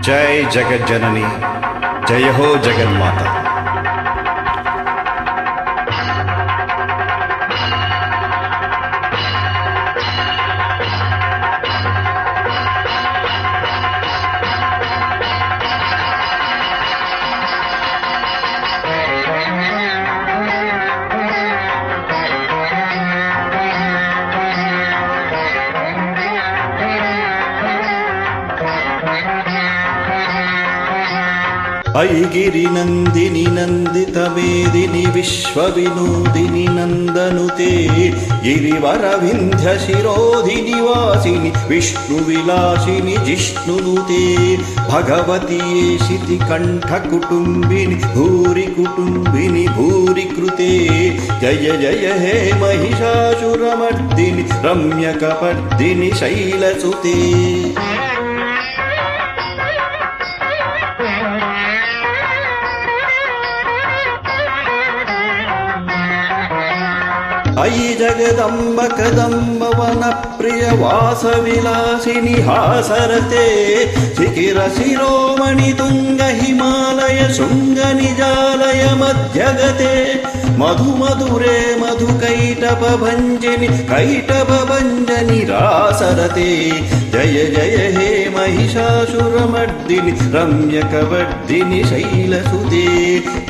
जय जगज्जननी, जय हो जगन्माता। ऐगिरि नंदिनि नंदित मेदिनि विश्वविनोदिनि नंदनुते गिरिवर विंध्य शिरोधिनि वासिनि विष्णुविलासिनि जिष्णुनुते भगवती शिति कंठ कुटुंबिनि भूरि कुटुंबिनि भूरि कृते जय जय हे महिषासुरमर्दिनि रम्यकपर्दिनि शैलसुते। अयि जगदम्ब कदम्ब वन प्रिय वास विलासिनि हासरते शिखिर शिरोमणि तुंग हिमालय शृंग निजालय मध्यगते मधु मधुरे मधु कैटभ भंजनि कैटभ भंजनि रासरते जय जय हे महिषासुरमर्दिनि रम्यकवर्दिनि शैलसुते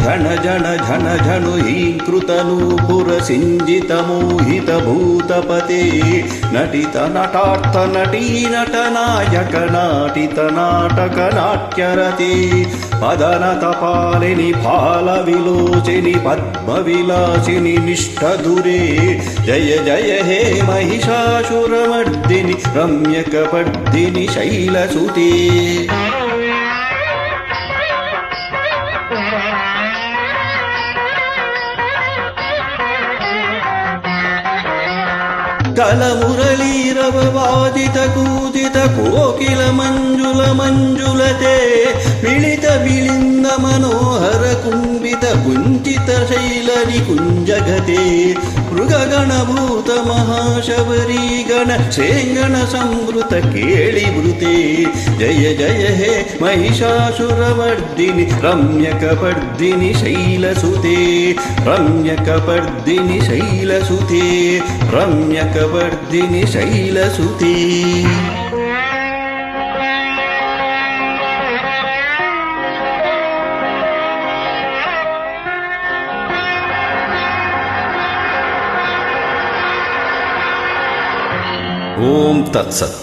झण झण झण झनु हींकृतनूपुर सिंजित मोहित भूतपते नटित नटार्थ नटी नटनायक नाटित नाटक नाट्यरते पदनत पालिनि फाल विलोचिनि पद्म विलासिनि निष्ठदुरे जय जय हे महिषासुरमर्दिनि रम्यकपर्दिनि शैलसुते। कलमुरलीरव वादित कूजित कोकिल मंजुल मंजुलते मिलित मिलिंद मनोहर कुंभित कुंचित शैलनि कुंजगते मृगगण भूत महाशबरी गण श्रेंगण संवृत केळिवृते जय जय हे महिषासुरमर्दिनि रम्यकपर्दिनि शैलसुते रम्यकपर्दिनि शैलसुते रम्यकपर्दिनि शैलसुते। ओम तत्सत्।